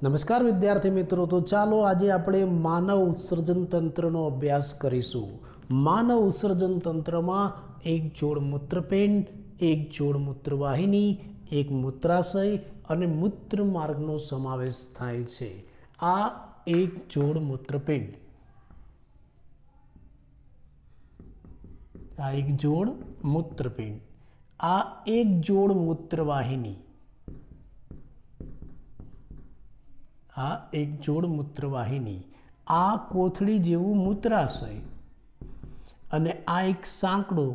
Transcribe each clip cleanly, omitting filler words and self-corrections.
नमस्कार विद्यार्थी मित्रों, तो चलो आज આપણે માનવ ઉત્સર્જન તંત્રનો અભ્યાસ કરીશું। માનવ ઉત્સર્જન તંત્રમાં એક જોડ મૂત્રપિંડ, એક જોડ મૂત્રવાહિની, એક મૂત્રાશય અને મૂત્ર માર્ગનો સમાવેશ થાય છે। આ એક જોડ મૂત્રપિંડ, આ એક જોડ મૂત્રપિંડ, આ એક જોડ મૂત્રવાહિની, आ एक जोड़ मूत्रवाहिनी, आ कोथड़ी जेवुं मूत्राशय अने आ एक सांकड़ो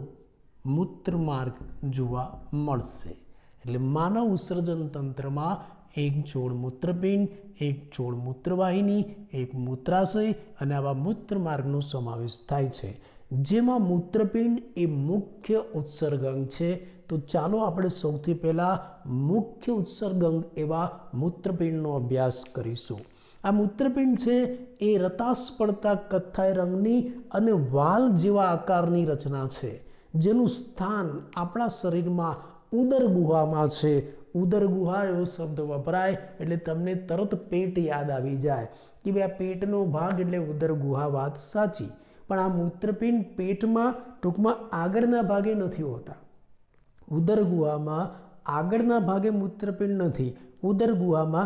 मूत्र मार्ग जोवा मळशे। एटले मानव उत्सर्जन तंत्र में एक जोड़ मूत्रपिंड, एक जोड़ मूत्रवाहिनी, एक मूत्राशय अने आवा मूत्र मार्गनो समावेश थाय छे। जेमां मूत्रपिंड ए मुख्य उत्सर्गंग छे। तो चालो आपणे सौथी पहला मुख्य उत्सर्गंग एवा मूत्रपिंडनो अभ्यास करीशुं। आ मूत्रपिंड छे ए रताश पड़ता कत्थाई रंगनी अने वाल जेवा आकारनी रचना छे, जेनुं स्थान आपणा शरीरमां उदर गुहामां छे। उदर गुहा एवो शब्द वपराय एटले तमने तरत पेट याद आवी जाय कि भाई आ पेटनो भाग एटले उदर गुहा। वात साची, पण आ मूत्रपिंड पेटमां टूंकमां आगळना भागे नथी होता। उदर गुहामां आगळना भागे मूत्रपिंड नथी, उदर गुहामां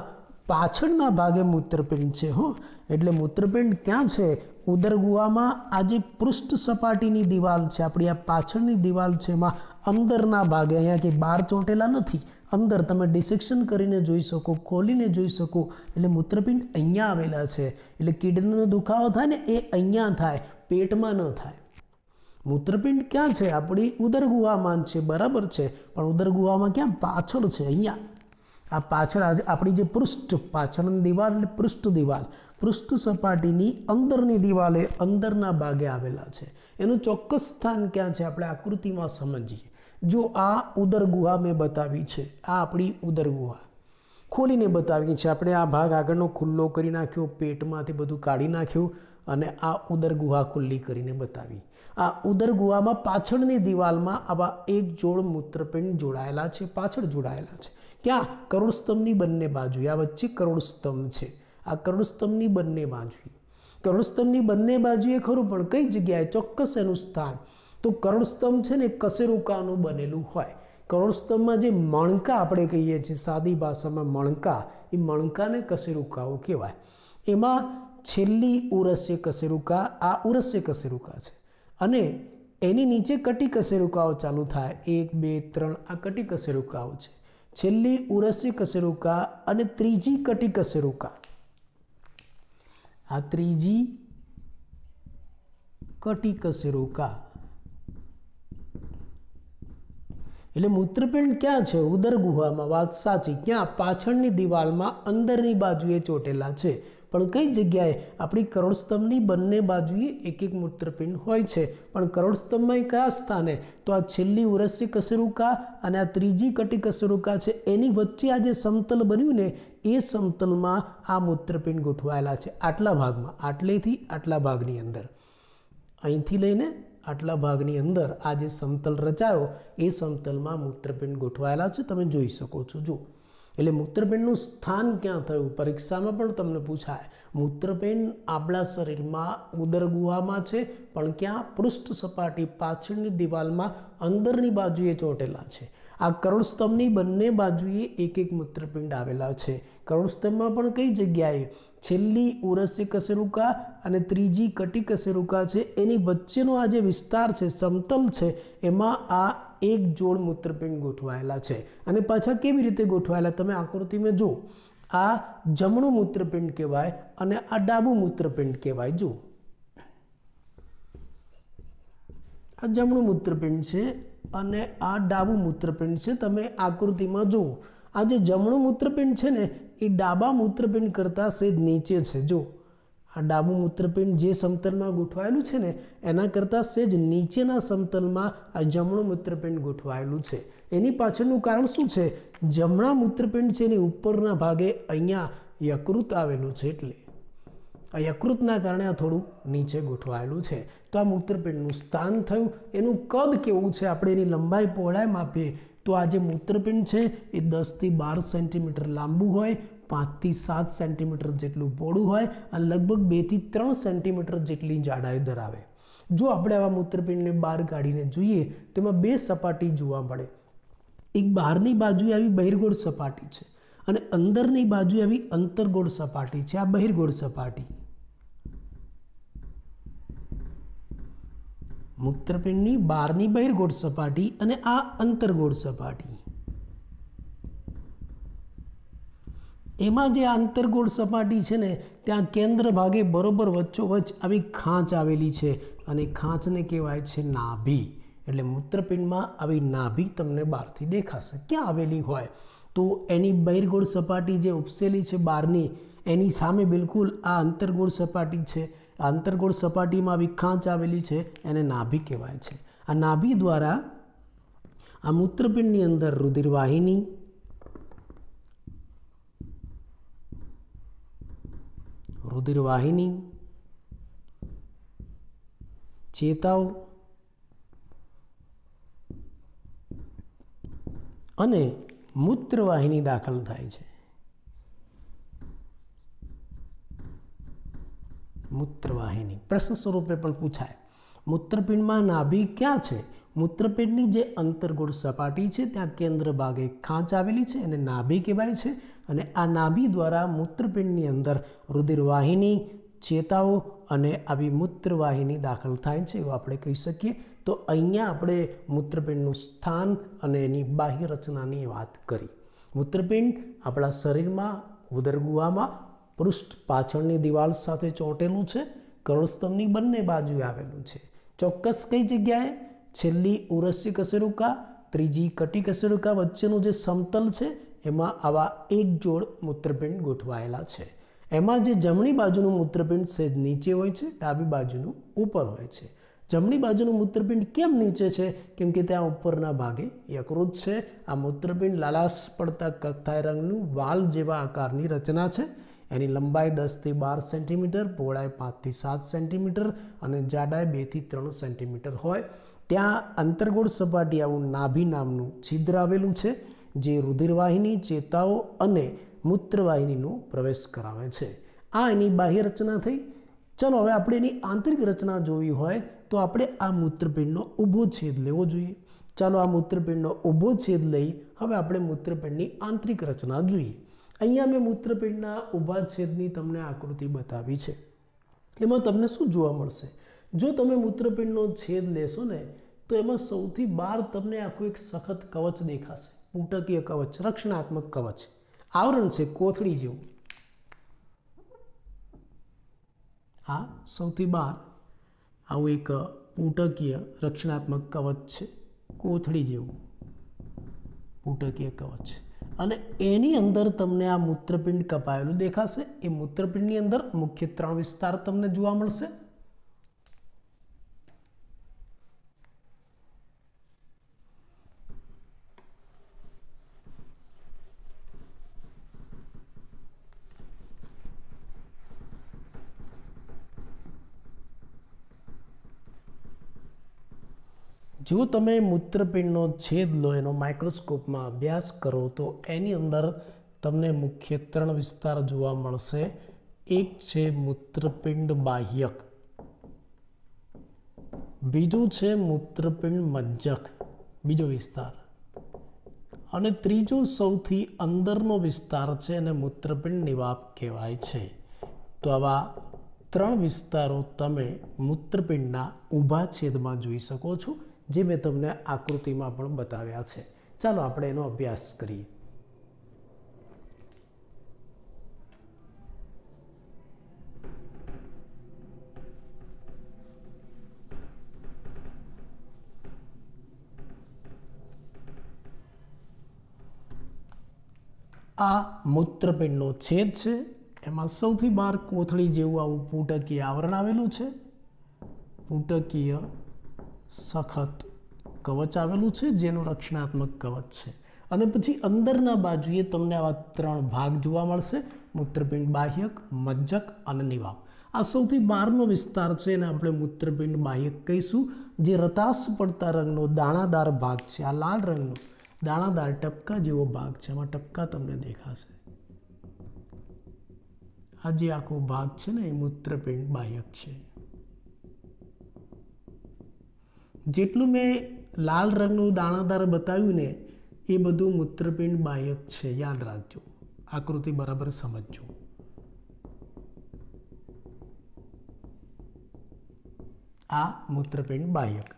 पाछळना भागे मूत्रपिंड छे। हो, एटले मूत्रपिंड क्यां छे? उदर गुहामां आ जे पृष्ठ सपाटीनी दीवाल छे, आपणी आ पाछळनी दीवाल छे, एमां अंदरना भागे, अहींया के बार ચોંટેલા નથી, अंदर तमे डिसेक्शन करीने जोई शको, खोलीने जोई शको। एटले मूत्रपिंड अहींया आवेला छे। एटले किडनीनो दुखावो थाय ने ए अहींया थाय, पेटमां न थाय। मूत्रपिंड क्या है? अपनी उदर गुहामां छे, बराबर है, पण उदर गुहामां क्या? पाछळ छे, अहींया। आ पाछळ आपणी जे पृष्ठ, पाछळनी दीवाल એટલે पृष्ठ दीवाल, पृष्ठ सपाटीनी अंदरनी दीवाले अंदरना भागे आवेला छे। एनुं ચોક્કસ स्थान क्या है? આપણે आकृतिमां समजीए। जो आ उदर गुहा में बतावी छे, आ आपणी उदर गुहा खोलीने बतावी छे। આપણે आ भाग આગળનો ખુલ્લો કરી નાખ્યો, પેટમાંથી બધું કાઢી નાખ્યું અને આ ઉદર ગુહા ખુલ્લી કરીને બતાવી। आ उदर गुहामां पाछळनी दीवालमां आवा एक जोड़ मूत्रपिंड जोड़ायेला छे, पाछळ जोड़ायेला छे। क्या? करोड़स्तंभनी बंने बाजुए, आ वच्चे करोड़स्तंभ छे। आ करोड़स्तंभनी बंने बाजुए, करोड़स्तंभनी बंने बाजुए खरुं, पण कई जग्याए ચોક્કસ एनुं स्थान? तो करोड़स्तंभ छे ने कशेरुकानुं बनेલું હોય। करोड़स्तंभमां जे मणका आपणे कहीए छीए, सादी भाषामां मणका, ए मणकाने कशेरुकाओ कहेवाय। एमां छेल्ली उरस्य कशेरुका, आ उरस्य कशेरुका छे अने एनी नीचे कटी कशेरुकाओ चालू थाय। 1 2 3 आ कटी कशेरुकाओ छे। छेल्ली उरस्य कशेरुका अने त्रीजी कटी कशेरुका, आ त्रीजी कटी कशेरुका। એટલે મૂત્રપિંડ ક્યાં છે? ઉદર ગુહામાં। વાત સાચી। ક્યાં? પાછળની દિવાલમાં અંદરની બાજુએ ચોટેલા છે। પણ કઈ જગ્યાએ? આપણી કરોડસ્તંભની બંને બાજુએ એક એક મૂત્રપિંડ હોય છે। પણ કરોડસ્તંભમાં કયા સ્થાને? તો આ છેલ્લી ઉરસ્ય કશેરુકા અને આ ત્રીજી કટી કશેરુકા છે, એની વચ્ચે આ જે સમતલ બન્યું ને, એ સમતલમાં આ મૂત્રપિંડ ગોઠવાયેલા છે। આટલા ભાગમાં, આટલેથી આટલા ભાગની અંદર, અહીંથી લઈને आटला भागनी अंदर आ जे समतल रचायो, ए समतलमां मूत्रपिंड गोठवायेला छे। तमे जोई शको छो। जो एटले मूत्रपिंडनुं स्थान क्यां थयुं? परीक्षामां पण तमने पूछाय। मूत्रपिंड आपणा शरीरमां उदर गुहामां छे, पण क्यां? पृष्ठ सपाटी, पाछळनी दीवालमां अंदरनी बाजुए ચોંટેલા છે। आ करोड़स्तंभनी बंने बाजुए एक एक मूत्रपिंड आवेला छे। करोड़स्तंभमां पण कई जग्याए? छेल्ली उरस्य कशेरुका अने त्रीजी कटी कशेरुका छे, एनी वच्चेनो आ जे विस्तार छे, समतल छे, एमां आ एक जोड़ मूत्रपिंड गोठवायेला छे। अने पाछा केवी रीते गोठवायेला? तमे आकृतिमां जो, आ जमणुं मूत्रपिंड कहेवाय अने आ डाबुं मूत्रपिंड कहेवाय। जो आ जमणुं मूत्रपिंड छे अने आ डाबुं मूत्रपिंड छे। तमे आकृतिमां जो, आ जे जमणुं मूत्रपिंड छे ने, ए डाबा मूत्रपिंड करता सेज नीचे छे। जो આ ડાબું મૂત્રપિંડ જે સમતલમાં ગોઠવાયેલું છે ને એના કરતાં સેજ નીચેના સમતલમાં આ જમણું મૂત્રપિંડ ગોઠવાયેલું છે. એની પાછળનું કારણ શું છે? જમણા મૂત્રપિંડ છે એની ઉપરના ભાગે અહીંયા યકૃત આવેલું છે, એટલે આ યકૃતના કારણે આ થોડું નીચે ગોઠવાયેલું છે. તો આ મૂત્રપિંડનું સ્થાન થયું. એનું કદ કેવું છે? આપણે એની લંબાઈ પહોળાઈ માપીએ તો આ જે મૂત્રપિંડ છે એ 10 થી 12 સેન્ટીમીટર લાંબુ હોય, 5 થી 7 સેન્ટીમીટર જેટલું પહોળું હોય અને લગભગ 2 થી 3 સેન્ટીમીટર જેટલી જાડાઈ ધરાવે. જો આપણે આવા મૂત્રપિંડને બહાર કાઢીને જોઈએ તો એમાં બે સપાટી જોવા મળે. એક બહારની બાજુએ આવી બહિર્ગોળ સપાટી છે અને અંદરની બાજુએ આવી અંતર્ગોળ સપાટી છે. આ બહિર્ગોળ સપાટી. મૂત્રપિંડની બહારની બહિર્ગોળ સપાટી અને આ અંતર્ગોળ સપાટી. એમાં જે અંતર્ગોળ સપાટી છે ને ત્યાં કેન્દ્ર ભાગે બરોબર વચ્ચોવચ્ચ આવી ખાંચ આવેલી છે અને ખાંચને કહેવાય છે નાભી. એટલે મૂત્રપિંડમાં આવી નાભી તમને બહારથી દેખાશે. ક્યાં આવેલી હોય? તો એની બહિર્ગોળ સપાટી જે ઉપસેલી છે બહારની, એની સામે બિલકુલ આ અંતર્ગોળ સપાટી છે. આ અંતર્ગોળ સપાટીમાં આવી ખાંચ આવેલી છે, એને નાભી કહેવાય છે. આ નાભી દ્વારા આ મૂત્રપિંડની અંદર રુધિરવાહિની, ચેતાઓ અને મૂત્રવાહિની દાખલ થાય છે. મૂત્રવાહિની પ્રશ્ન સ્વરૂપે પણ પૂછાય. મૂત્રપિંડમાં નાભી ક્યાં છે? મૂત્રપિંડની જે અંતર્ગોળ સપાટી છે ત્યાં કેન્દ્ર ભાગે ખાંચ આવેલી છે અને નાભી કહેવાય છે. અને આ નાભી દ્વારા મૂત્રપિંડની અંદર રુધિરવાહિની, ચેતાઓ અને આવી મૂત્રવાહિની દાખલ થાય છે એવું આપણે કહી શકીએ. તો અહીંયા આપણે મૂત્રપિંડનું સ્થાન અને એની બાહ્ય રચનાની વાત કરી. મૂત્રપિંડ આપણા શરીરમાં ઉદરગુહામાં પૃષ્ઠ પાછળની દિવાલ સાથે ચોંટેલું છે. કરોડસ્તંભની બંને બાજુએ આવેલું છે. ચોક્કસ કઈ જગ્યાએ? છેલ્લી ઉરસ્ય કશેરુકા, ત્રીજી કટી કશેરુકા વચ્ચેનું જે સમતલ છે એમાં આવા એક જોડ મૂત્રપિંડ ગોઠવાયેલા છે. એમાં જે જમણી બાજુનું મૂત્રપિંડ સહેજ નીચે હોય છે, ડાબી બાજુનું ઉપર હોય છે. જમણી બાજુનું મૂત્રપિંડ કેમ નીચે છે? કેમ કે ત્યાં ઉપરના ભાગે યકૃત છે. આ મૂત્રપિંડ લાલાશ પડતા કથ્થાઈ રંગનું વાલ જેવા આકારની રચના છે. એની લંબાઈ 10 થી 12 સેન્ટીમીટર, પહોળાઈ 5 થી 7 સેન્ટીમીટર અને જાડાઈ 2 થી 3 સેન્ટીમીટર હોય. ત્યાં અંતર્ગોળ સપાટી આવું નાભી નામનું છિદ્ર આવેલું છે જે રુધિરવાહિની, ચેતાઓ અને મૂત્રવાહિનીનો પ્રવેશ કરાવે છે. આ એની બાહ્ય રચના થઈ. ચલો હવે આપણે એની આંતરિક રચના જોવી હોય તો આપણે આ મૂત્રપિંડનો ઊભો છેદ લેવો જોઈએ. ચાલો આ મૂત્રપિંડનો ઊભો છેદ લઈ હવે આપણે મૂત્રપિંડની આંતરિક રચના જોઈએ. અહીંયા મેં મૂત્રપિંડના ઊભા છેદની તમને આકૃતિ બતાવી છે. એમાં તમને શું જોવા મળશે? જો તમે મૂત્રપિંડનો છેદ લેશો ને તો એમાં સૌથી બહાર તમને આખું એક સખત કવચ દેખાશે. પુટકીય કવચ, રક્ષણાત્મક કવચ, આવરણ છે કોથળી જેવું. આ સૌથી બહાર આવું એક પુટકીય રક્ષણાત્મક કવચ છે, કોથળી જેવું પુટકીય કવચ. અને એની અંદર તમને આ મૂત્રપિંડ કપાયેલું દેખાશે. એ મૂત્રપિંડની અંદર મુખ્ય 3 વિસ્તાર તમને જોવા મળશે. જો તમે મૂત્રપિંડનો છેદ લો, એનો માઇક્રોસ્કોપમાં અભ્યાસ કરો તો એની અંદર તમને મુખ્ય 3 વિસ્તાર જોવા મળશે. એક છે મૂત્રપિંડ બાહ્યક, બીજું છે મૂત્રપિંડ મજ્જક, બીજો વિસ્તાર, અને ત્રીજો સૌથી અંદરનો વિસ્તાર છે અને મૂત્રપિંડ નિવાપ કહેવાય છે. તો આવા 3 વિસ્તારો તમે મૂત્રપિંડના ઊભા છેદમાં જોઈ શકો છો, જે મેં તમને આકૃતિમાં પણ બતાવ્યા છે. ચાલો આપણે એનો અભ્યાસ કરીએ. આ મૂત્રપિંડનો છેદ છે એમાં સૌથી બહાર કોથળી જેવું આવું પુટકીય આવરણ આવેલું છે, પુટકીય સખત કવચ આવેલું છે જેનું રક્ષણાત્મક કવચ છે. અને પછી અંદરના બાજુએ તમને આવા 3 ભાગ જોવા મળશે, મૂત્રપિંડ બાહ્યક, મજ્જક અને નિવાપ. આ સૌથી બહારનો વિસ્તાર છે એને આપણે મૂત્રપિંડ બાહ્યક કહીશું, જે રતાશ પડતા રંગનો દાણાદાર ભાગ છે. આ લાલ રંગનો દાણાદાર ટપકા જેવો ભાગ છે, એમાં ટપકા તમને દેખાશે. આ જે આખો ભાગ છે ને એ મૂત્રપિંડ બાહ્યક છે. જેટલું મેં લાલ રંગનું દાણાદાર બતાવ્યું ને એ બધું મૂત્રપિંડ બાહ્યક છે, યાદ રાખજો. આકૃતિ બરાબર સમજજો. આ મૂત્રપિંડ બાહ્યક.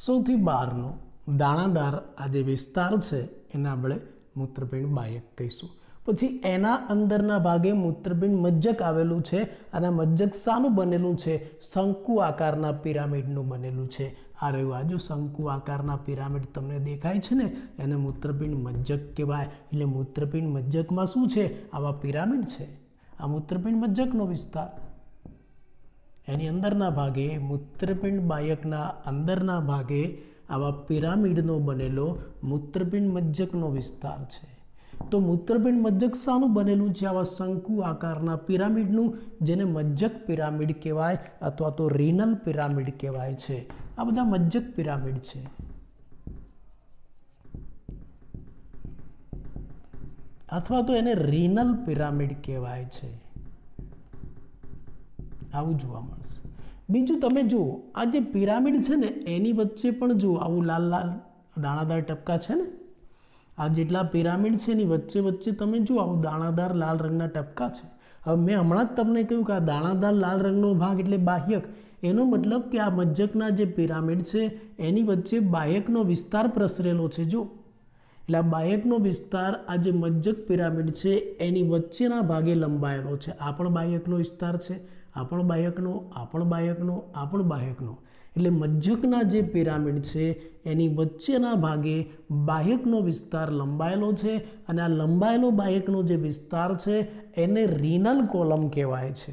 સૌથી બહારનો દાણાદાર આ જે વિસ્તાર છે એને આપણે મૂત્રપિંડ બાહ્યક કહીશું. પછી એના અંદરના ભાગે મૂત્રપિંડ મજ્જક આવેલું છે, અને મજ્જક શાનું બનેલું છે? શંકુ આકારના પિરામિડનું બનેલું છે. આ રહ્યું, આ જો શંકુ આકારના પિરામિડ તમને દેખાય છે ને એને મૂત્રપિંડ મજ્જક કહેવાય. એટલે મૂત્રપિંડ મજ્જકમાં શું છે? આવા પિરામિડ છે. આ મૂત્રપિંડ મજ્જકનો વિસ્તાર. એની અંદરના ભાગે મૂત્રપિંડ બાહ્યકના અંદરના ભાગે આવા પિરામિડનો બનેલો મૂત્રપિંડ મજ્જકનો વિસ્તાર છે. તો મૂત્રપિંડ મજ્જક શાનું બનેલું છે? આવા શંકુ આકારના પિરામિડનું, જેને મજ્જક પિરામિડ કહેવાય અથવા તો રીનલ પિરામિડ કહેવાય છે. આ બધા મજ્જક પિરામિડ છે. અથવા તો એને રીનલ પિરામિડ કહેવાય છે. આવું જોવા મળશે. બીજું તમે જુઓ, આ જે પિરામિડ છે ને એની વચ્ચે પણ જુઓ આવું લાલ લાલ દાણાદાર ટપકા છે ને. આ જેટલા પિરામિડ છે એની વચ્ચે વચ્ચે તમે જુઓ આવું દાણાદાર લાલ રંગના ટપકા છે. હવે મેં હમણાં જ તમને કહ્યું કે આ દાણાદાર લાલ રંગનો ભાગ એટલે બાહ્યક. એનો મતલબ કે આ મજ્જકના જે પિરામિડ છે એની વચ્ચે બાહ્યકનો વિસ્તાર પ્રસરેલો છે. જો એટલે આ બાહ્યકનો વિસ્તાર આ જે મજ્જક પિરામિડ છે એની વચ્ચેના ભાગે લંબાયેલો છે. આ પણ બાહ્યકનો વિસ્તાર છે, આ પણ બાહ્યકનો, આ પણ બાહ્યકનો, આ પણ બાહ્યકનો. એટલે મજ્જકના જે પિરામિડ છે એની વચ્ચેના ભાગે બાહ્યકનો વિસ્તાર લંબાયેલો છે, અને આ લંબાયેલો બાહ્યકનો જે વિસ્તાર છે એને રીનલ કોલમ કહેવાય છે.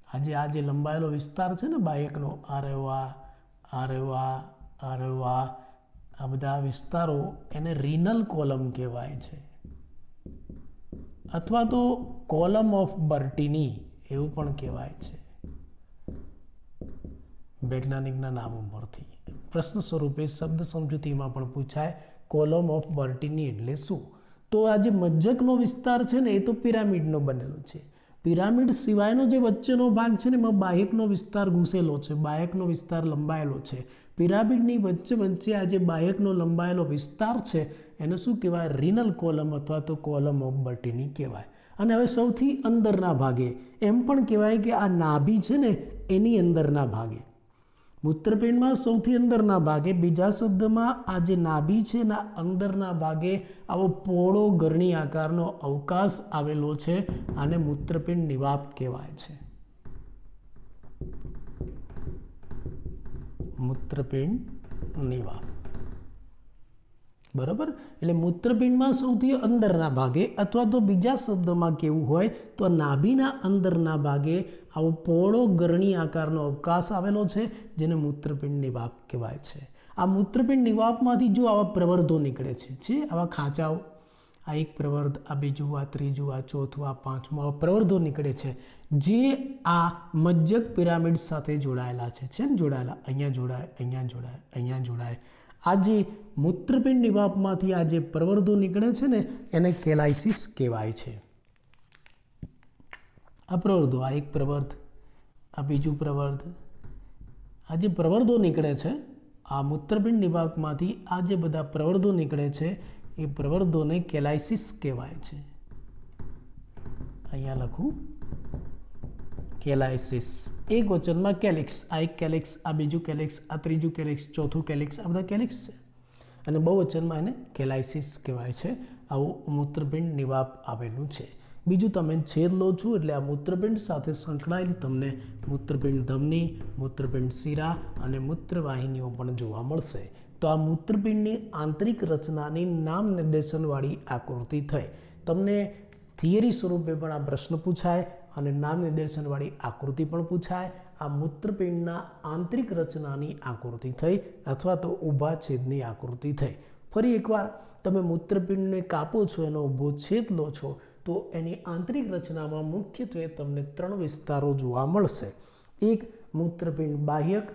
આ જે લંબાયેલો વિસ્તાર છે ને બાહ્યકનો, આ બધા વિસ્તારો એને રીનલ કોલમ કહેવાય છે, અથવા તો કોલમ ઓફ બર્ટીની એવું પણ કહેવાય છે વૈજ્ઞાનિકના નામ ઉપરથી. પ્રશ્ન સ્વરૂપે શબ્દ સમજૂતીમાં પણ પૂછાય, કોલમ ઓફ બર્ટીની એટલે શું? તો આ જે મજ્જકનો વિસ્તાર છે ને એ તો પિરામિડનો બનેલો છે. પિરામિડ સિવાયનો જે વચ્ચેનો ભાગ છે ને એમાં બાહ્યકનો વિસ્તાર ઘૂસેલો છે, બાહ્યકનો વિસ્તાર લંબાયેલો છે. પિરામિડની વચ્ચે વચ્ચે આ જે બાહ્યકનો લંબાયેલો વિસ્તાર છે એને શું કહેવાય? રીનલ કોલમ અથવા તો કોલમ ઓફ બર્ટીની કહેવાય. અને હવે સૌથી અંદરના ભાગે એમ પણ કહેવાય કે આ નાભી છે ને એની અંદરના ભાગે, મૂત્રપિંડમાં સૌથી અંદરના ભાગે, બીજા શબ્દમાં આ જે નાભી છે એના અંદરના ભાગે આવો પહોળો ગરણી આકારનો અવકાશ આવેલો છે. આને મૂત્રપિંડ નિવાપ કહેવાય છે. મૂત્રપિંડ નિવાપ, બરાબર. એટલે મૂત્રપિંડમાં સૌથી અંદરના ભાગે, અથવા તો બીજા શબ્દમાં કેવું હોય તો નાભીના અંદરના ભાગે આવો પહોળો ગરણી આકારનો અવકાશ આવેલો છે, જેને મૂત્રપિંડ નિવાપ કહેવાય છે. આ મૂત્રપિંડ નિવાપમાંથી જો આવા પ્રવર્ધો નીકળે છે આવા ખાંચાઓ, આ એક પ્રવર્ધ, આ બીજું, આ ત્રીજું, આ ચોથું, આ પાંચમું, આવા પ્રવર્ધો નીકળે છે જે આ મજ્જક પિરામિડ સાથે જોડાયેલા છે ને જોડાયેલા, અહીંયા જોડાય, અહીંયા જોડાય, અહીંયા જોડાય. આ જે મૂત્રપિંડ નિવાપમાંથી આ જે પ્રવર્ધો નીકળે છે ને એને કેલાઇસિસ કહેવાય છે. આ પ્રવર્ધો, આ એક પ્રવર્ધ, આ બીજું પ્રવર્ધ, આ જે પ્રવર્ધો નીકળે છે આ મૂત્રપિંડ નિવાપમાંથી, આ જે બધા પ્રવર્ધો નીકળે છે એ પ્રવર્ધોને કેલાઇસિસ કહેવાય છે. અહીંયા લખું કેલાઇસિસ. એક વચનમાં કેલિક્સ, આ એક કેલિક્સ, આ બીજું કેલિક્સ, આ ત્રીજું કેલિક્સ, ચોથું કેલિક્સ, આ બધા કેલિક્સ છે. અને બહુવચનમાં એને કેલાઇસિસ કહેવાય છે. આવું મૂત્રપિંડ નિવાપ આવેલું છે. બીજું તમે છેદ લો છો એટલે આ મૂત્રપિંડ સાથે સંકળાયેલી તમને મૂત્રપિંડ ધમની, મૂત્રપિંડ શિરા અને મૂત્રવાહિનીઓ પણ જોવા મળશે. તો આ મૂત્રપિંડની આંતરિક રચનાની નામ નિર્દેશનવાળી આકૃતિ થઈ. તમને થિયરી સ્વરૂપે પણ આ પ્રશ્ન પૂછાય અને નામ નિર્દેશનવાળી આકૃતિ પણ પૂછાય. આ મૂત્રપિંડના આંતરિક રચનાની આકૃતિ થઈ અથવા તો ઊભા છેદની આકૃતિ થઈ. ફરી એકવાર તમે મૂત્રપિંડને કાપો છો, એનો ઊભો છેદ લો છો, તો એની આંતરિક રચનામાં મુખ્યત્વે તમને 3 વિસ્તારો જોવા મળશે. એક મૂત્રપિંડ બાહ્યક,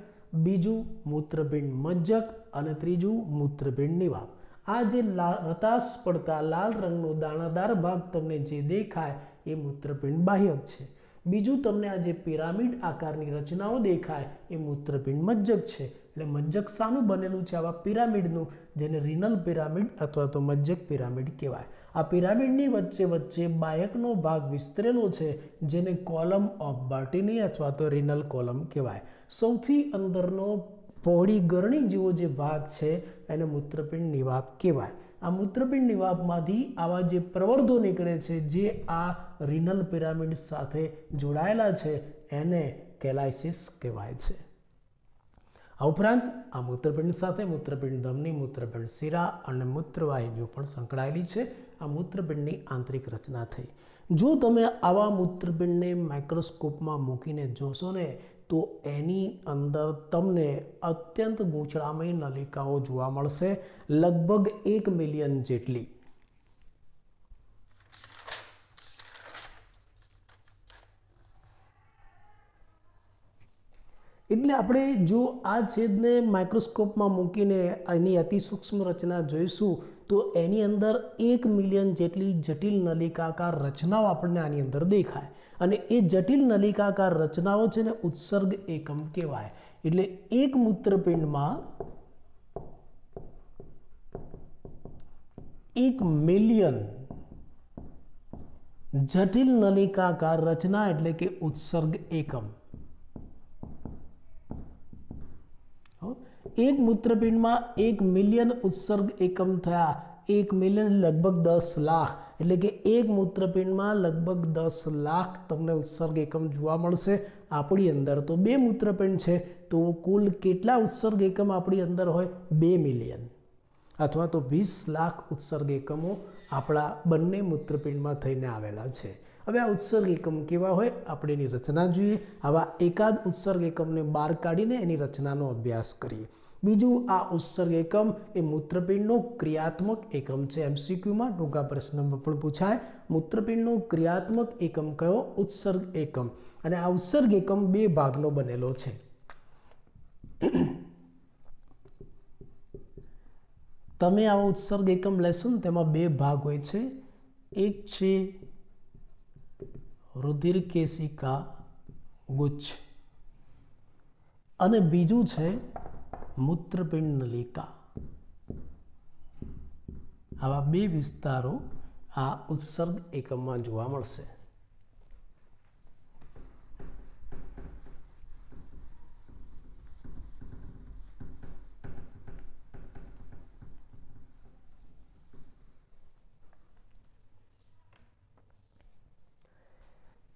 બીજું મૂત્રપિંડ મજ્જક અને ત્રીજું મૂત્રપિંડ નિવાપ. આ જે રતાશ પડતા લાલ રંગનો દાણાદાર ભાગ તમને જે દેખાય એ મૂત્રપિંડ બાહ્યક છે. બીજું તમને આ જે પિરામિડ આકારની રચનાઓ દેખાય એ મૂત્રપિંડ મજ્જક છે. એટલે મજ્જક શાનું બનેલું છે? આવા પિરામિડનું, જેને રિનલ પિરામિડ અથવા તો મજ્જક પિરામિડ કહેવાય. આ પિરામિડની વચ્ચે વચ્ચે બાહ્યકનો ભાગ વિસ્તરેલો છે, જેને કોલમ ઓફ બાર્ટીની અથવા તો રિનલ કોલમ કહેવાય. સૌથી અંદરનો પહોળી ગરણી જેવો જે ભાગ છે એને મૂત્રપિંડ નિવાપ કહેવાય. આ મૂત્રપિંડ નિવાપમાંથી આવા જે પ્રવર્ધો નીકળે છે જે આ રિનલ પિરામિડ સાથે જોડાયેલા છે એને કેલાઇસિસ કહેવાય છે. આ ઉપરાંત આ મૂત્રપિંડ સાથે મૂત્રપિંડ ધમની, મૂત્રપિંડ શિરા અને મૂત્રવાહિનીઓ પણ સંકળાયેલી છે. આ મૂત્રપિંડની આંતરિક રચના થઈ. જો તમે આવા મૂત્રપિંડને માઇક્રોસ્કોપમાં મૂકીને જોશો ને તો એની અંદર તમને અત્યંત ગૂંચળામય નલિકાઓ જોવા મળશે, લગભગ 1 મિલિયન જેટલી. એટલે આપણે જો આ છેદને માઇક્રોસ્કોપમાં મૂકીને એની અતિ સૂક્ષ્મ રચના જોઈશું તો એની અંદર 1 મિલિયન જેટલી જટિલ નલિકાકાર રચનાઓ આપણને આની અંદર દેખાય. અને એ જટિલ નલિકાકાર રચનાઓ છે ને ઉત્સર્ગ એકમ કહેવાય. એટલે એક મૂત્રપિંડમાં 1 મિલિયન જટિલ નલિકાકાર રચના એટલે કે ઉત્સર્ગ એકમ. એક મૂત્રપિંડમાં 1 મિલિયન ઉત્સર્ગ એકમ થયા. 1 મિલિયન લગભગ 10 લાખ, એટલે કે એક મૂત્રપિંડમાં લગભગ 10 લાખ તમને ઉત્સર્ગ એકમ જોવા મળશે. આપણી અંદર તો 2 મૂત્રપિંડ છે, તો કુલ કેટલા ઉત્સર્ગ એકમ આપણી અંદર હોય? 2 મિલિયન અથવા તો 20 લાખ ઉત્સર્ગ એકમો આપણા બંને મૂત્રપિંડમાં થઈને આવેલા છે. હવે આ ઉત્સર્ગ એકમ કેવા હોય આપણે એની રચના જોઈએ. આવા એકાદ ઉત્સર્ગ એકમને બહાર કાઢીને એની રચનાનો અભ્યાસ કરીએ. બીજું, આ ઉત્સર્ગ એકમ એ મૂત્રપિંડનો ક્રિયાત્મક એકમ છે. MCQમાં ટૂંકા પ્રશ્નમાં પણ પૂછાય. મૂત્રપિંડનો ક્રિયાત્મક એકમ કયો? ઉત્સર્ગ એકમ. અને આ ઉત્સર્ગ એકમ 2 ભાગનો બનેલો છે. તમે આવો ઉત્સર્ગ એકમ લેશો ને તેમાં 2 ભાગ હોય છે. એક છે રુધિર કેશિકા ગુચ્છ અને બીજું છે મૂત્રપિંડ નલિકા. આવા 2 વિસ્તારો આ ઉત્સર્ગ એકમમાં જોવા મળશે.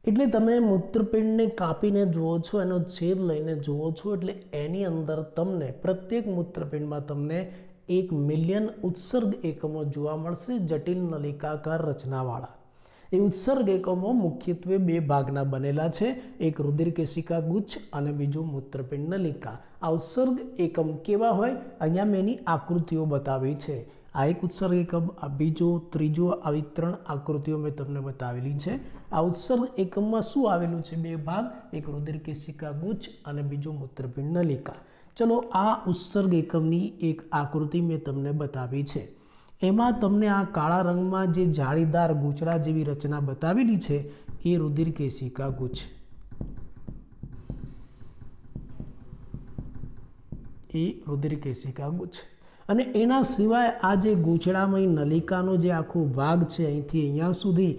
એટલે તમે મૂત્રપિંડને કાપીને જુઓ છો, એનો છેદ લઈને જુઓ છો, એટલે એની અંદર તમને પ્રત્યેક મૂત્રપિંડમાં તમને 1 મિલિયન ઉત્સર્ગ એકમો જોવા મળશે, જટિલ નલિકાકાર રચનાવાળા. એ ઉત્સર્ગ એકમો મુખ્યત્વે 2 ભાગના બનેલા છે. એક રુધિર કેશિકા ગુચ્છ અને બીજું મૂત્રપિંડ નલિકા. આ ઉત્સર્ગ એકમ કેવા હોય? અહીંયા મેં એની આકૃતિઓ બતાવી છે. આ એક ઉત્સર્ગ એકમ, આ બીજો, ત્રીજો, આવી 3 આકૃતિઓ મેં તમને બતાવેલી છે. આ ઉત્સર્ગ એકમમાં શું આવેલું છે? 2 ભાગ, એક રુધિર કેશિકા ગુચ્છ અને બીજો મૂત્રપિંડ નલિકા. ચલો, આ ઉત્સર્ગ એકમની એક આકૃતિ મેં તમને બતાવી છે. એમાં તમને આ કાળા રંગમાં જે જાળીદાર ગૂંચળા જેવી રચના બતાવેલી છે એ રુધિર કેશિકા ગુચ્છ. એ રુધિર કેશિકા ગુચ્છ. અને એના સિવાય આ જે ગૂંચળામય નલિકાનો જે આખો ભાગ છે અહીંથી અહીંયા સુધી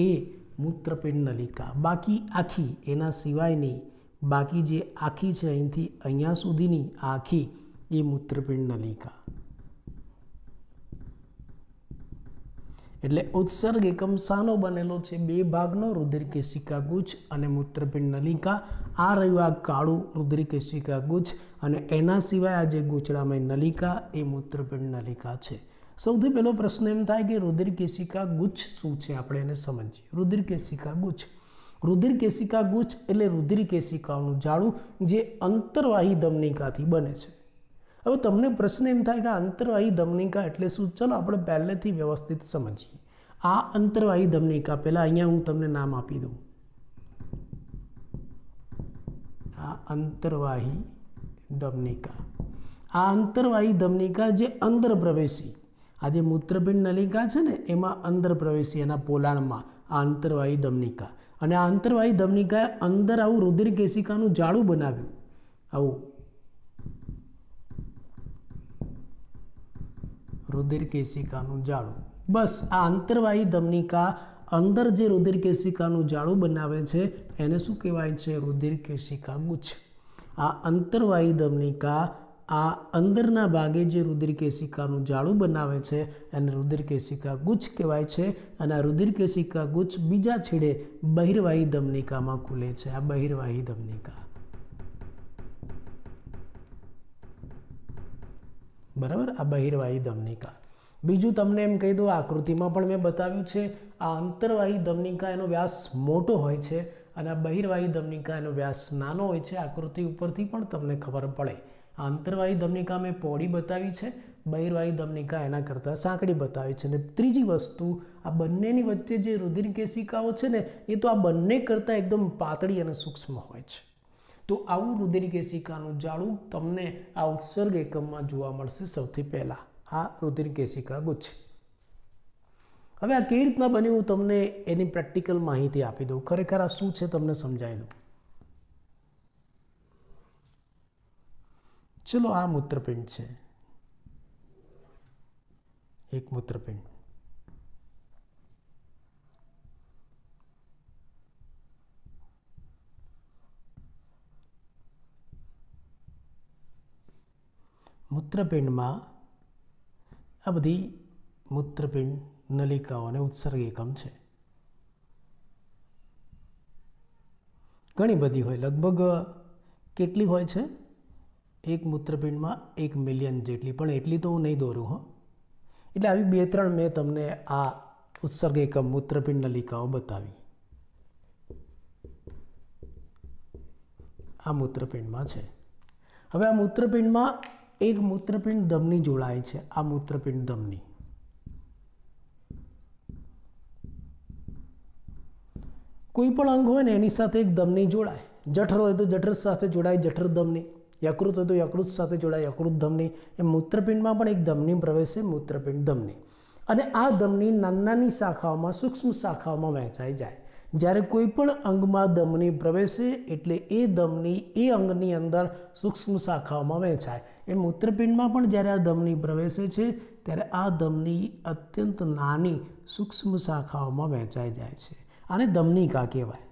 એ મૂત્રપિંડ નલિકા. બાકી આખી, એના સિવાયની બાકી જે આખી છે અહીંથી અહીંયા સુધીની આખી એ મૂત્રપિંડ નલિકા. એટલે ઉત્સર્ગ એકમ શાનો બનેલો છે? બે ભાગનો, રુધિર કેશિકા ગુચ્છ અને મૂત્રપિંડ નલિકા. આ રહ્યું આ કાળું રુધિર કેશિકા ગુચ્છ, અને એના સિવાય આ જે ગૂંચળામય નલિકા એ મૂત્રપિંડ નલિકા છે. સૌથી પહેલો પ્રશ્ન એમ થાય કે રુધિર કેશિકા ગુચ્છ શું છે? આપણે એને સમજીએ. રુધિર કેશિકા ગુચ્છ, રુધિર કેશિકા ગુચ્છ એટલે રુધિર કેશિકાઓનું જાળું જે અંતર્વાહી ધમનિકાથી બને છે. હવે તમને પ્રશ્ન એમ થાય કે અંતર્વાહી ધમનિકા એટલે શું? ચલો આપણે પહેલેથી વ્યવસ્થિત સમજીએ. આ અંતર્વાહી ધમનિકા, પહેલા અહીંયા હું તમને નામ આપી દઉં. આ અંતર્વાહી ધમનિકા, આ અંતર્વાહી ધમનિકા જે અંદર પ્રવેશી, આ જે મૂત્રપિંડ નલિકા છે ને એમાં અંદર પ્રવેશી, એના પોલાણમાં આ અંતર્વાહી ધમનિકા. અને આ અંતર્વાહી ધમનિકાએ અંદર આવું રુધિર કેશિકાનું જાળું બનાવ્યું. આવું રુધિર કેશિકાનું જાળું. બસ આ અંતર્વાહી ધમનિકા અંદર જે રુધિર કેશિકાનું જાળું બનાવે છે એને શું કહેવાય છે? રુધિર કેશિકા ગુચ્છ. આ અંતર્વાહી ધમનિકા આ અંદરના ભાગે જે રુધિર કેશિકાનું જાળું બનાવે છે એને રુધિર કેશિકા ગુચ્છ કહેવાય છે. અને આ રુધિર કેશિકા ગુચ્છ બીજા છેડે બહિર્વાહી ધમનિકામાં ખુલે છે. આ બહિર્વાહી ધમનિકા, બરાબર, આ બહિર્વાહી ધમનિકા. બીજું તમને એમ કહી દો, આકૃતિમાં પણ મેં બતાવ્યું છે, આ અંતર્વાહી ધમનિકા એનો વ્યાસ મોટો હોય છે અને આ બહિર્વાહી ધમનિકા એનો વ્યાસ નાનો હોય છે. આકૃતિ ઉપરથી પણ તમને ખબર પડે. આ અંતર્વાહી ધમનિકા મેં પહોળી બતાવી છે, બહિર્વાહી ધમનિકા એના કરતાં સાંકડી બતાવી છે. અને ત્રીજી વસ્તુ, આ બંનેની વચ્ચે જે રુધિર કેશિકાઓ છે ને એ તો આ બંને કરતાં એકદમ પાતળી અને સૂક્ષ્મ હોય છે. તો આવું રુધિર કેશિકાનું જાળું તમને આ ઉત્સર્ગ એકમમાં જોવા મળશે. સૌથી પહેલા આ રુધિર કેશિકા ગુચ્છ. હવે આ કેવી રીતના બન્યું હું તમને એની પ્રેક્ટિકલ માહિતી આપી દઉં. ખરેખર આ શું છે તમને સમજાવી દઉં. ચલો, આ મૂત્રપિંડ છે, એક મૂત્રપિંડ. મૂત્રપિંડમાં આ બધી મૂત્રપિંડ નલિકાઓ અને ઉત્સર્ગ એકમ છે. ઘણી બધી હોય, લગભગ કેટલી હોય છે? એક મૂત્રપિંડમાં 1 મિલિયન જેટલી, પણ એટલી તો હું નહીં દોરું હો. એટલે આવી 2-3 મેં તમને આ ઉત્સર્ગ એકમ મૂત્રપિંડ નલિકાઓ બતાવી. આ મૂત્રપિંડમાં છે. હવે આ મૂત્રપિંડમાં એક મૂત્રપિંડ ધમની જોડાય છે. આ મૂત્રપિંડ ધમની, કોઈ પણ અંગ હોય ને એની સાથે એક ધમની જોડાય. જઠર હોય તો જઠર સાથે જોડાય જઠર ધમની, યકૃત હોય તો યકૃત સાથે જોડાય યકૃત ધમની. એમ મૂત્રપિંડમાં પણ એક ધમની પ્રવેશે, મૂત્રપિંડ ધમની. અને આ ધમની નાની શાખાઓમાં, સૂક્ષ્મ શાખાઓમાં વહેંચાઈ જાય. જ્યારે કોઈ પણ અંગમાં ધમની પ્રવેશે એટલે એ ધમની એ અંગની અંદર સૂક્ષ્મ શાખાઓમાં વહેંચાય. એ મૂત્રપિંડમાં પણ જ્યારે આ ધમની પ્રવેશે છે ત્યારે આ ધમની અત્યંત નાની સૂક્ષ્મ શાખાઓમાં વહેંચાઈ જાય છે. આને ધમનિકા કહેવાય.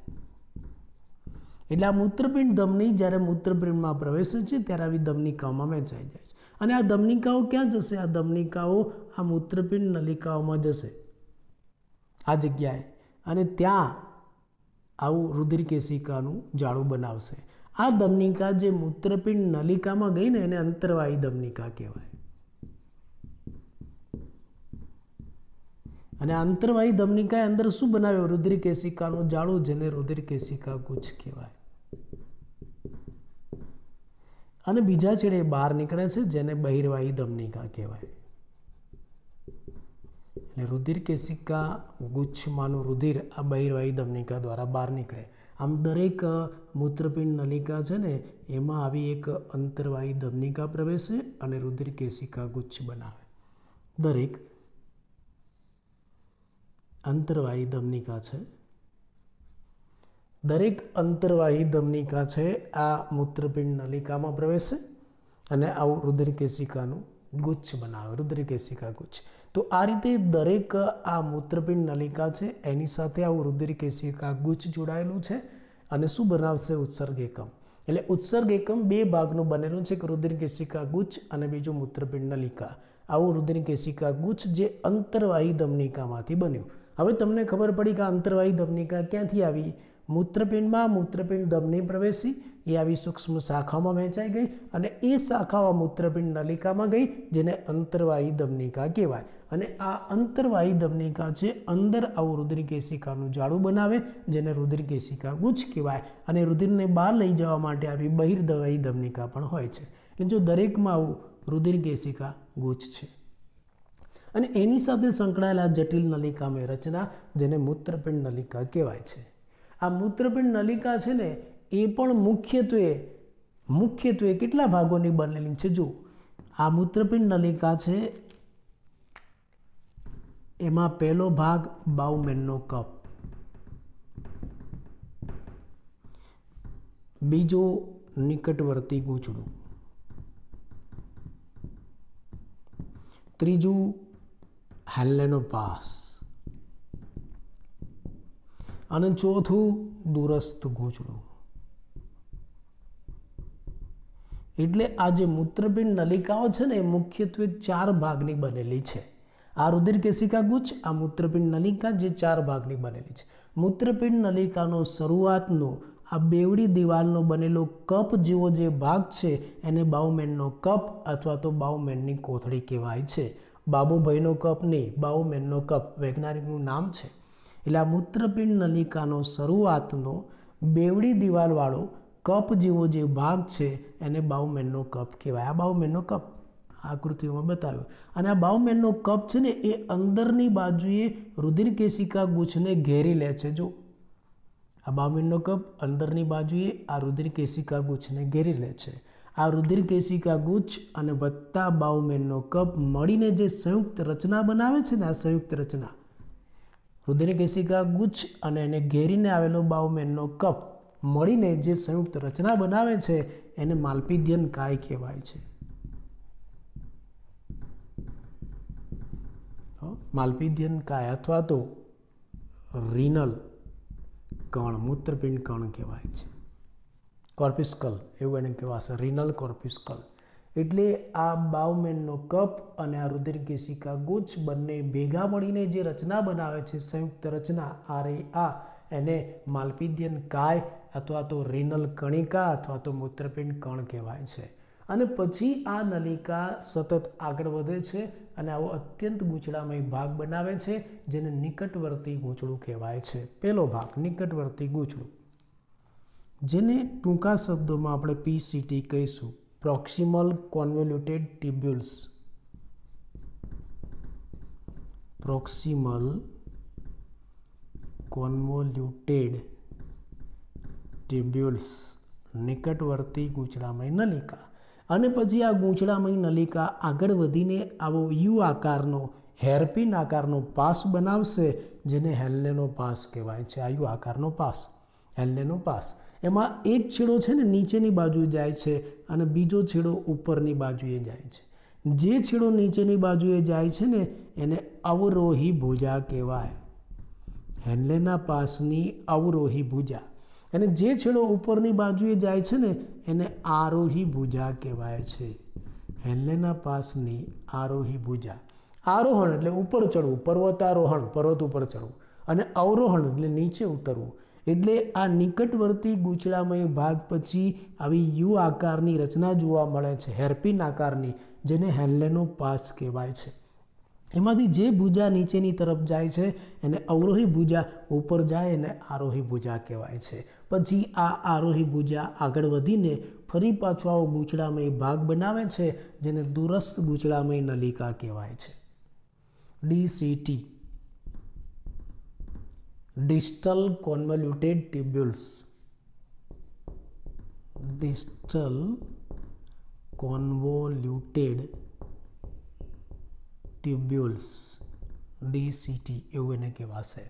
એટલે આ મૂત્રપિંડ ધમની જ્યારે મૂત્રપિંડમાં પ્રવેશે છે ત્યારે આવી ધમનિકાઓમાં વહેંચાઈ જાય છે. અને આ ધમનિકાઓ ક્યાં જશે? આ ધમનિકાઓ આ મૂત્રપિંડ નલિકાઓમાં જશે, આ જગ્યાએ. અને ત્યાં આવું રુધિર કેશિકાનું જાળું બનાવશે. આ ધમનિકા જે મૂત્રપિંડ નલિકામાં ગઈ ને એને અંતર્વાહી ધમનિકા કહેવાય. અને અંતર્વાહી ધમનિકાએ અંદર શું બનાવ્યું? રુધિર કેશિકાનું જાળું, જેને રુધિર કેશિકા ગુચ્છ કહેવાય. અને બીજા છેડે બહાર નીકળે છે જેને બહિર્વાહી ધમનિકા કહેવાય. એટલે રુધિર કેશિકા ગુચ્છમાંનું રુધિર આ બહિર્વાહી ધમનિકા દ્વારા બહાર નીકળે. આમ દરેક મૂત્રપિંડ નલિકા છે ને એમાં આવી એક અંતર્વાહી ધમનિકા પ્રવેશે અને રુધિર કેશિકા ગુચ્છ બનાવે. દરેક અંતર્વાહી ધમનિકા છે, દરેક અંતર્વાહી ધમનિકા છે આ મૂત્રપિંડ નલિકામાં પ્રવેશે અને આવું રુધિર કેશિકાનું ગુચ્છ બનાવે, રુધિર કેશિકા ગુચ્છ. તો આ રીતે દરેક આ મૂત્રપિંડ નલિકા છે એની સાથે આવું રુધિર કેશિકા ગુચ્છ જોડાયેલું છે. અને શું બનાવશે? ઉત્સર્ગ એકમ. એટલે ઉત્સર્ગ એકમ બે ભાગનું બનેલું છે, એક રુધિર કેશિકા ગુચ્છ અને બીજું મૂત્રપિંડ નલિકા. આવું રુધિરકેશિકા ગુચ્છ જે અંતર્વાહી ધમનિકામાંથી બન્યું. હવે તમને ખબર પડી કે આ અંતર્વાહી ધમનિકા ક્યાંથી આવી? મૂત્રપિંડમાં મૂત્રપિંડ ધમની પ્રવેશી, એ આવી સૂક્ષ્મ શાખામાં વહેંચાઈ ગઈ અને એ શાખાઓ મૂત્રપિંડ નલિકામાં ગઈ, જેને અંતર્વાહી ધમનિકા કહેવાય. અને આ અંતર્વાહી ધમનિકા છે અંદર આવું રુધિરકેશિકાનું જાળું બનાવે, જેને રુધિરકેશિકા ગુચ્છ કહેવાય. અને રુધિરને બહાર લઈ જવા માટે આવી બહિર્વાહી ધમનિકા પણ હોય છે. એટલે જો દરેકમાં આવું રુધિરકેશિકા ગુચ્છ છે. અને એની સાથે સંકળાયેલા જટિલ નલિકામય રચના, જેને મૂત્રપિંડ નલિકા કહેવાય છે. આ મૂત્રપિંડ નલિકા છે ને, એ પણ મુખ્યત્વે કેટલા ભાગોની બનેલી છે? જો આ મૂત્રપિંડ નલિકા છે, એમાં પહેલો ભાગ બાઉમેનનો કપ, બીજો નિકટવર્તી ગૂંચળું, ત્રીજું હેન્લેનો પાસ અને ચોથું દૂરસ્થ ગૂંચળું. એટલે આ જે મૂત્રપિંડ નલિકાઓ છે ને, એ મુખ્યત્વે 4 ભાગની બનેલી છે. આ રુધિરકેશિકા ગુચ્છ, આ મૂત્રપિંડ નલિકા જે 4 ભાગની બનેલી છે. મૂત્રપિંડ નલિકાનો શરૂઆતનો આ બેવડી દિવાલનો બનેલો કપ જેવો જે ભાગ છે, એને બાઉમેનનો કપ અથવા તો બાઉમેનની કોથળી કહેવાય છે. બાબુભાઈનો કપ નહીં, બાઉમેનનો કપ વૈજ્ઞાનિકનું નામ છે. એટલે આ મૂત્રપિંડ નલિકાનો શરૂઆતનો બેવડી દિવાલવાળો કપ જેવો જે ભાગ છે, એને બાઉમેનનો કપ કહેવાય. આ બાઉમેનનો કપ આકૃતિઓમાં બતાવ્યો. અને આ બાઉમેનનો કપ છે ને, એ અંદરની બાજુએ રુધિરકેશિકા ગુચ્છને ઘેરી લે છે. જો આ બાઉમેનનો કપ અંદરની બાજુએ આ રુધિરકેશિકા ગુચ્છને ઘેરી લે છે. આ રુધિરકેશિકા ગુચ્છ અને વત્તા બાઉમેનનો કપ મળીને જે સંયુક્ત રચના બનાવે છે ને, આ સંયુક્ત રચના રુધિરકેશિકા ગુચ્છ અને એને ઘેરીને આવેલો બાઉમેનનો કપ મળીને જે સંયુક્ત રચના બનાવે છે, એને માલ્પિધિયન કાય કહેવાય છે. માલ્પિધિયન કાય અથવા તો રીનલ કણ, મૂત્રપિંડ કણ કહેવાય છે. કોર્પિસ્કલ એવું એને કહેવાશે, રીનલ કોર્પિસ્કલ. એટલે આ બાઉમેનનો કપ અને આ રુધિરકેશિકા ગુચ્છ બંને ભેગા મળીને જે રચના બનાવે છે, સંયુક્ત રચના આ એને માલ્પિધિયન કાય અથવા તો રીનલ કણિકા અથવા તો મૂત્રપિંડ કણ કહેવાય છે. અને પછી આ નલિકા સતત આગળ વધે છે અને આવો અત્યંત ગૂંચળામય ભાગ બનાવે છે, જેને નિકટવર્તી ગૂંચળું કહેવાય છે. પહેલો ભાગ નિકટવર્તી ગૂંચળું, જેને ટૂંકા શબ્દોમાં આપણે PCT કહીશું, પ્રોક્સિમલ કોન્વોલ્યુટેડ ટ્યુબ્યુલ્સ. પ્રોક્સિમલ કોન્વોલ્યુટેડ ટ્યુબ્યુલ્સ, નિકટવર્તી ગૂંચળામય નલિકા. અને પછી આ ગૂંચળામય નલિકા આગળ વધીને આવો યુ આકારનો, હેરપિન આકારનો પાસ બનાવશે, જેને હેન્લેનો પાસ કહેવાય છે. આ યુ આકારનો પાસ, હેન્લેનો પાસ. એમાં એક છેડો છે ને નીચેની બાજુએ જાય છે અને બીજો છેડો ઉપરની બાજુએ જાય છે. જે છેડો નીચેની બાજુએ જાય છે ને, એને અવરોહી ભુજા કહેવાય. હેન્લેના પાસની અવરોહી ભુજા. અને જે છેડો ઉપરની બાજુએ જાય છે ને, એને આરોહી ભુજા કહેવાય છે. હેન્લેના પાસની આરોહી ભુજા. આરોહણ એટલે ઉપર ચડવું, પર્વતારોહણ, પર્વત ઉપર ચડવું, અને અવરોહણ એટલે નીચે ઉતરવું. એટલે આ નિકટવર્તી ગૂંચળામય ભાગ પછી આવી યુ આકારની રચના જોવા મળે છે, હેરપિન આકારની, જેને હેન્લેનો પાસ કહેવાય છે. એમાંથી જે ભુજા નીચેની તરફ જાય છે એને અવરોહી ભુજા, ઉપર જાય એને આરોહી ભુજા કહેવાય છે. પછી આ આરોહી ભુજા આગળ વધીને ફરી પાછો આવો ગૂંચળામય ભાગ બનાવે છે, જેને દૂરસ્થ ગૂંચળામય નલિકા કહેવાય છે. DCT, distal convoluted tubules. Distal convoluted tubules, DCT એવું એને કહેવાશે.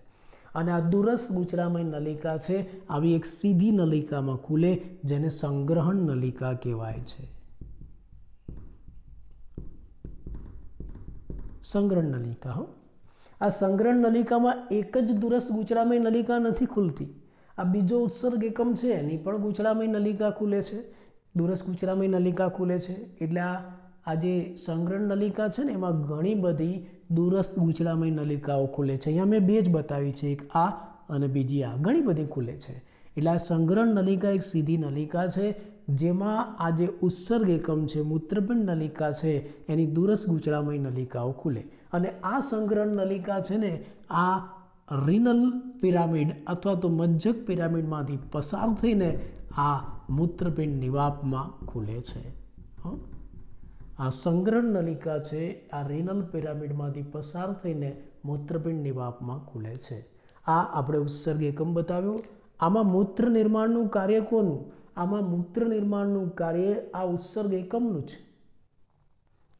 અને આ દૂરસ્થ ગૂંચળામય નલિકા છે, આવી એક સીધી નલિકામાં ખુલે, જેને સંગ્રહણ નલિકા કહેવાય છે. સંગ્રહણ નલિકા. આ સંગ્રહણ નલિકામાં એક જ દૂરસ્થ ગૂંચળામય નલિકા નથી ખુલતી. આ બીજો ઉત્સર્ગ એકમ છે, એની પણ ગૂંચળામય નલિકા ખુલે છે, દૂરસ્થ ગૂંચળામય નલિકા ખુલે છે. એટલે આ જે સંગ્રહણ નલિકા છે ને એમાં ઘણી બધી દૂરસ્થ ગૂંચળામય નલિકાઓ ખુલે છે. અહીંયા મેં બે જ બતાવી છે, એક આ અને બીજી આ, ઘણી બધી ખુલે છે. એટલે આ સંગ્રહણ નલિકા એક સીધી નલિકા છે જેમાં આ જે ઉત્સર્ગ એકમ છે મૂત્રપિંડ નલિકા છે એની દૂરસ્થ ગૂંચળામય નલિકાઓ ખુલે. અને આ સંગ્રહણ નલિકા છે ને આ રિનલ પિરામિડ અથવા તો મજ્જક પિરામિડમાંથી પસાર થઈને આ મૂત્રપિંડ નિવાપમાં ખુલે છે. આ સંગ્રહણ નલિકા છે આ રિનલ પિરામિડમાંથી પસાર થઈને મૂત્રપિંડ નિવાપમાં ખુલે છે. આ આપણે ઉત્સર્ગ એકમ બતાવ્યો. આમાં મૂત્ર નિર્માણનું કાર્ય કોનું? આમાં મૂત્ર નિર્માણનું કાર્ય આ ઉત્સર્ગ એકમનું છે.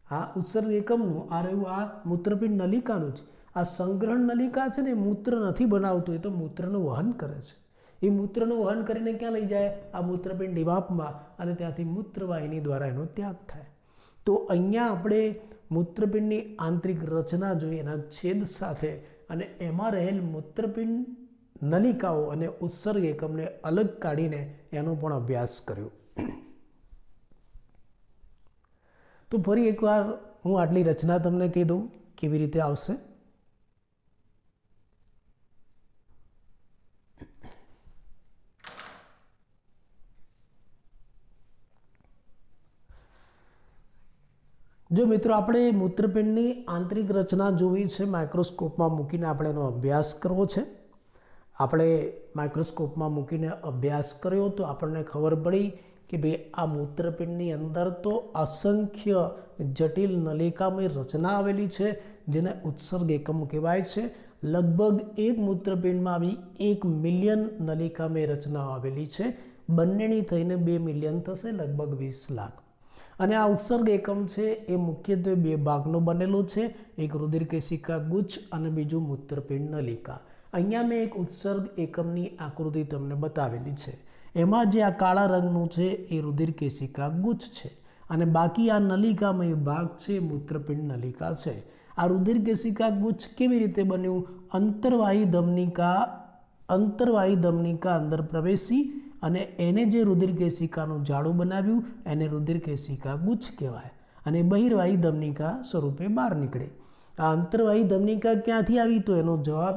આ ઉત્સર્ગ એકમનું આ રહ્યું આ મૂત્રપિંડ નલિકાનું છે. આ સંગ્રહણ નલિકા છે ને મૂત્ર નથી બનાવતું, એ તો મૂત્રનું વહન કરે છે. એ મૂત્રનું વહન કરીને ક્યાં લઈ જાય? આ મૂત્રપિંડ નિવાપમાં, અને ત્યાંથી મૂત્રવાહિની દ્વારા એનો ત્યાગ થાય. તો અહીંયા આપણે મૂત્રપિંડની આંતરિક રચના જોઈએ એના છેદ સાથે, અને એમાં રહેલ મૂત્રપિંડ નલિકાઓ અને ઉત્સર્ગ એકમને અલગ કાઢીને એનો પણ અભ્યાસ કર્યો. તો ફરી એકવાર હું આટલી રચના તમને કહી દઉં કેવી રીતે આવશે. જો મિત્રો આપણે મૂત્રપિંડની આંતરિક રચના જોવી છે, માઇક્રોસ્કોપમાં મૂકીને આપણે એનો અભ્યાસ કરવો છે. આપણે માઇક્રોસ્કોપમાં મૂકીને અભ્યાસ કર્યો તો આપણને ખબર પડી કે ભાઈ આ મૂત્રપિંડની અંદર તો અસંખ્ય જટિલ નલિકામય રચના આવેલી છે જેને ઉત્સર્ગ એકમ કહેવાય છે. લગભગ એક મૂત્રપિંડમાં આવી 1 મિલિયન નલિકામય રચનાઓ આવેલી છે. બંનેની થઈને 2 મિલિયન થશે, લગભગ 20 લાખ. અને આ ઉત્સર્ગ એકમ છે એ મુખ્યત્વે બે ભાગનો બનેલો છે, એક રુધિરકેશિકા ગુચ્છ અને બીજું મૂત્રપિંડ નલિકા. અહીંયા મેં એક ઉત્સર્ગ એકમની આકૃતિ તમને બતાવેલી છે. એમાં જે આ કાળા રંગનું છે એ રુધિરકેશિકા ગુચ્છ છે, અને બાકી આ નલિકામય ભાગ છે મૂત્રપિંડ નલિકા છે. આ રુધિરકેશિકા ગુચ્છ કેવી રીતે બન્યું? અંતર્વાહી ધમનિકા અંદર પ્રવેશી અને એને જે રુધિરકેશિકાનું જાડું બનાવ્યું એને રુધિરકેશિકા ગુચ્છ કહેવાય, અને બહિર્વાહી ધમનિકા સ્વરૂપે બહાર નીકળે. આ અંતર્વાહી ધમનિકા ક્યાંથી આવી? તો એનો જવાબ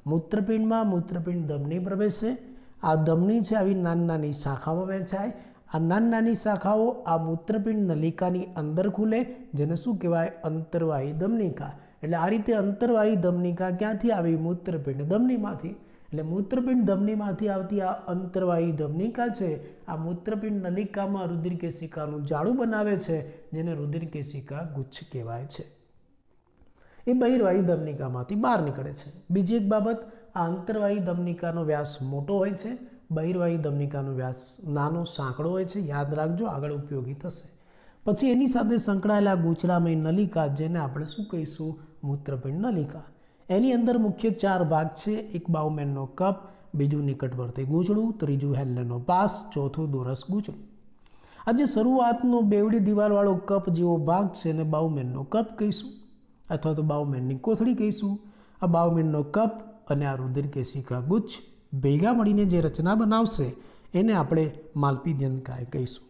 મૂત્રપિંડમાં મૂત્રપિંડ ધમની પ્રવેશે. આ ધમની છે આવી નાની નાની શાખામાં વહેંચાય. આ નાની નાની શાખાઓ આ મૂત્રપિંડ નલિકાની અંદર ખુલે, જેને શું કહેવાય? અંતર્વાહી ધમનિકા. એટલે આ રીતે અંતર્વાહી ધમનિકા ક્યાંથી આવી? મૂત્રપિંડ ધમનીમાંથી. એટલે મૂત્રપિંડ ધમનીમાંથી આવતી આ અંતર્વાહી ધમનિકા છે આ મૂત્રપિંડ નલિકામાં રુધિરકેશિકાનું જાળું બનાવે છે, જેને રુધિરકેશિકા ગુચ્છ કહેવાય છે. એ બહિર્વાહી ધમનિકામાંથી બહાર નીકળે છે. બીજી એક બાબત, આ અંતર્વાહી ધમનિકાનો વ્યાસ મોટો હોય છે, બહિર્વાહી ધમનિકાનો વ્યાસ નાનો સાંકડો હોય છે. યાદ રાખજો, આગળ ઉપયોગી થશે. પછી એની સાથે સંકળાયેલા ગૂંચળામય નલિકા, જેને આપણે શું કહીશું? મૂત્રપિંડ નલિકા. એની અંદર મુખ્ય 4 ભાગ છે. એક બાઉમેનનો કપ, બીજું નિકટવર્તી ગૂંચળું, ત્રીજું હેન્લેનો પાસ, ચોથું દોરસ ગૂંચળું. આ જે શરૂઆતનો બેવડી દિવાલવાળો કપ જેવો ભાગ છે એને બાઉમેનનો કપ કહીશું, અથવા તો બાઉમેનની કોથળી કહીશું. આ બાઉમેનનો કપ અને આ રુધિરકેશિકા ગુચ્છ ભેગા મળીને જે રચના બનાવશે એને આપણે માલ્પિધિયનકાય કહીશું.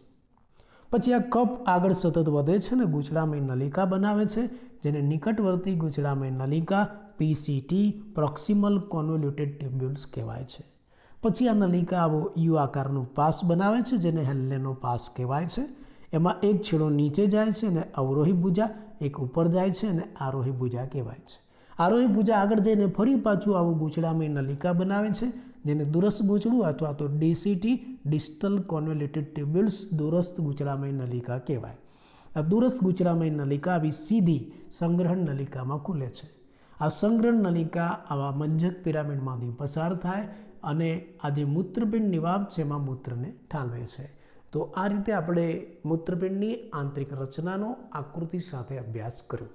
પછી આ કપ આગળ સતત વધે છે ને ગૂંચળામય નલિકા બનાવે છે, જેને નિકટવર્તી ગૂંચળામય નલિકા PCT પ્રોક્સિમલ કોન્વોલ્યુટેડ ટ્યુબ્યુલ્સ કહેવાય છે. પછી આ નલિકા આવો યુ આકારનો પાસ બનાવે છે, જેને હેન્લેનો પાસ કહેવાય છે. એમાં એક છેડો નીચે જાય છે અને અવરોહી ભુજા, એક ઉપર જાય છે અને આરોહી ભુજા કહેવાય છે. આરોહી ભુજા આગળ જઈને ફરી પાછું આવું ગૂંચળામય નલિકા બનાવે છે, જેને દૂરસ્થ ગૂંચળું અથવા તો DCT ડિસ્ટલ કોન્વોલ્યુટેડ ટ્યુબ્યુલ્સ દૂરસ્થ ગૂંચળામય નલિકા કહેવાય. આ દૂરસ્થ ગૂંચળામય નલિકા આવી સીધી સંગ્રહણ નલિકામાં ખુલે છે. આ સંગ્રહણ નલિકા આવા મજ્જક પિરામિડમાંથી પસાર થાય અને આ જે મૂત્રપિંડ નિવાપ છે એમાં મૂત્રને ઠાલવે છે. તો આ રીતે આપણે મૂત્રપિંડની આંતરિક રચનાનો આકૃતિ સાથે અભ્યાસ કર્યો.